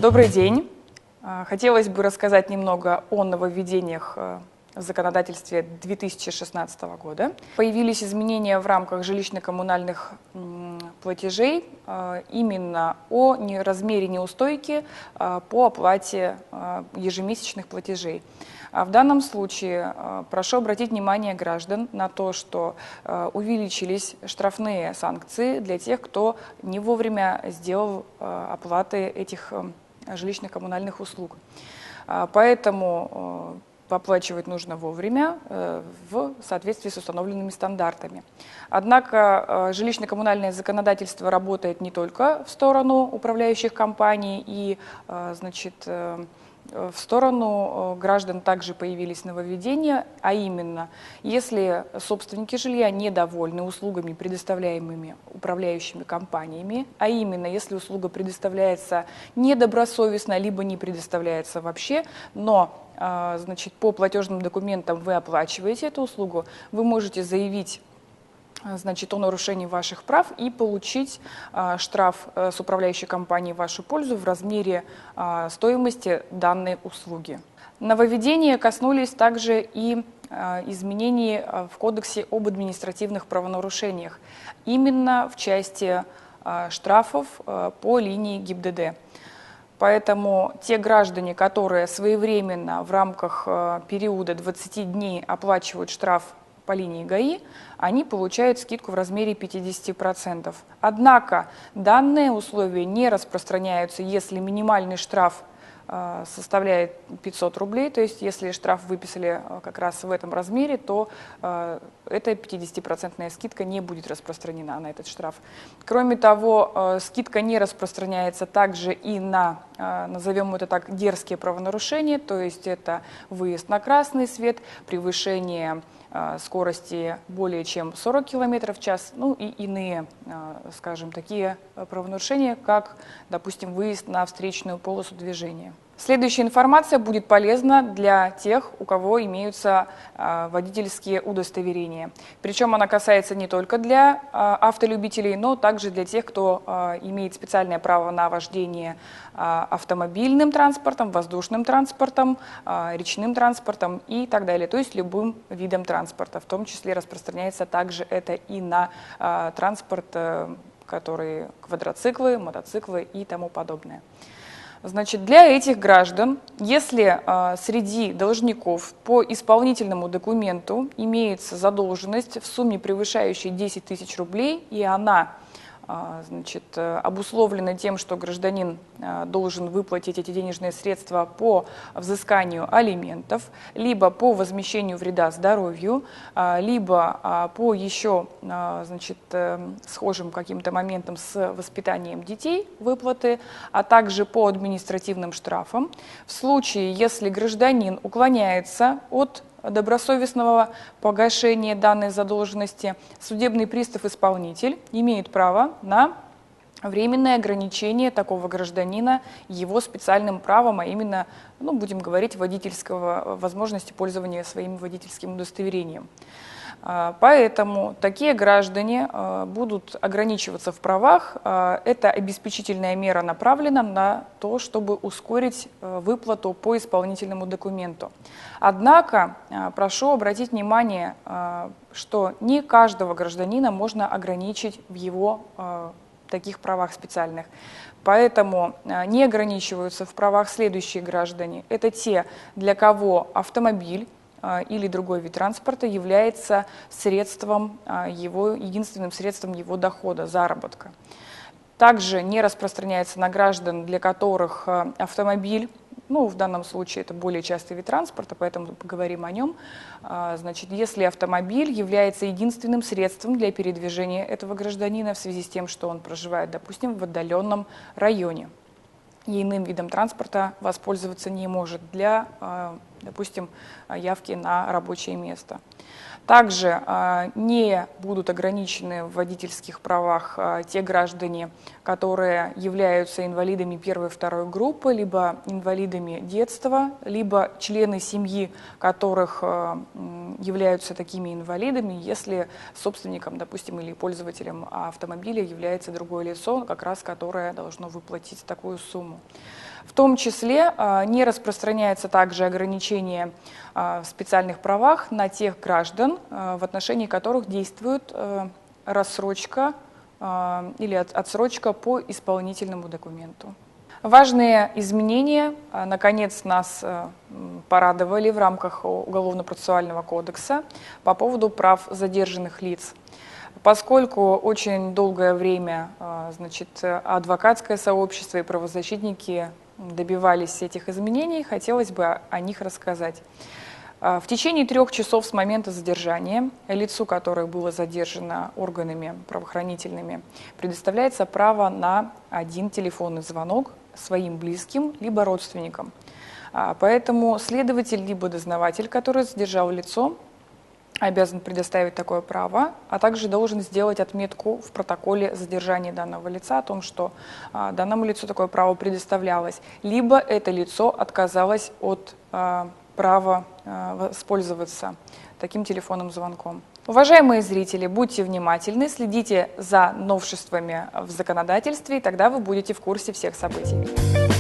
Добрый день. Хотелось бы рассказать немного о нововведениях в законодательстве 2016 года. Появились изменения в рамках жилищно-коммунальных платежей именно о размере неустойки по оплате ежемесячных платежей. В данном случае прошу обратить внимание граждан на то, что увеличились штрафные санкции для тех, кто не вовремя сделал оплаты этих жилищно-коммунальных услуг. Поэтому оплачивать нужно вовремя в соответствии с установленными стандартами. Однако жилищно-коммунальное законодательство работает не только в сторону управляющих компаний и, в сторону граждан также появились нововведения, а именно, если собственники жилья недовольны услугами, предоставляемыми управляющими компаниями, а именно, если услуга предоставляется недобросовестно, либо не предоставляется вообще, но по платежным документам вы оплачиваете эту услугу, вы можете заявить о нарушении ваших прав и получить штраф с управляющей компанией в вашу пользу в размере стоимости данной услуги. Нововведения коснулись также и изменений в Кодексе об административных правонарушениях, именно в части штрафов по линии ГИБДД. Поэтому те граждане, которые своевременно в рамках периода 20 дней оплачивают штраф по линии ГАИ, они получают скидку в размере 50%. Однако данные условия не распространяются, если минимальный штраф составляет 500 рублей, то есть если штраф выписали как раз в этом размере, то эта 50% скидка не будет распространена на этот штраф. Кроме того, скидка не распространяется также и на, назовем это так, дерзкие правонарушения, то есть это выезд на красный свет, превышение скорости более чем 40 км в час, ну и иные, скажем, такие правонарушения, как, допустим, выезд на встречную полосу движения. Следующая информация будет полезна для тех, у кого имеются водительские удостоверения. Причем она касается не только для автолюбителей, но также для тех, кто имеет специальное право на вождение автомобильным транспортом, воздушным транспортом, речным транспортом и так далее. То есть любым видом транспорта. В том числе распространяется также это и на транспорт, который квадроциклы, мотоциклы и тому подобное. Для этих граждан, если среди должников по исполнительному документу имеется задолженность в сумме, превышающей 10 тысяч рублей, и она обусловлена тем, что гражданин должен выплатить эти денежные средства по взысканию алиментов, либо по возмещению вреда здоровью, либо по еще схожим каким-то моментам с воспитанием детей выплаты, а также по административным штрафам. В случае, если гражданин уклоняется от добросовестного погашения данной задолженности, судебный пристав-исполнитель имеет право на временное ограничение такого гражданина его специальным правом, а именно, будем говорить, возможности пользования своим водительским удостоверением. Поэтому такие граждане будут ограничиваться в правах. Эта обеспечительная мера направлена на то, чтобы ускорить выплату по исполнительному документу. Однако прошу обратить внимание, что не каждого гражданина можно ограничить в его таких правах специальных. Поэтому не ограничиваются в правах следующие граждане. Это те, для кого автомобиль или другой вид транспорта является единственным средством его дохода, заработка. Также не распространяется на граждан, для которых автомобиль, в данном случае это более частый вид транспорта, поэтому поговорим о нем. Если автомобиль является единственным средством для передвижения этого гражданина в связи с тем, что он проживает, допустим, в отдаленном районе, и иным видом транспорта воспользоваться не может для допустим, явки на рабочее место. Также не будут ограничены в водительских правах те граждане, которые являются инвалидами первой и второй группы, либо инвалидами детства, либо члены семьи, которых являются такими инвалидами, если собственником, допустим, или пользователем автомобиля является другое лицо, как раз которое должно выплатить такую сумму. В том числе не распространяется также ограничение в специальных правах на тех граждан, в отношении которых действует рассрочка или отсрочка по исполнительному документу. Важные изменения, наконец, нас порадовали в рамках Уголовно-процессуального кодекса по поводу прав задержанных лиц. Поскольку очень долгое время, адвокатское сообщество и правозащитники добивались этих изменений, хотелось бы о них рассказать. В течение 3 часов с момента задержания лицу, которое было задержано органами правоохранительными, предоставляется право на 1 телефонный звонок своим близким либо родственникам. Поэтому следователь либо дознаватель, который задержал лицо, обязан предоставить такое право, а также должен сделать отметку в протоколе задержания данного лица о том, что данному лицу такое право предоставлялось, либо это лицо отказалось от права воспользоваться таким телефонным звонком. Уважаемые зрители, будьте внимательны, следите за новшествами в законодательстве, и тогда вы будете в курсе всех событий.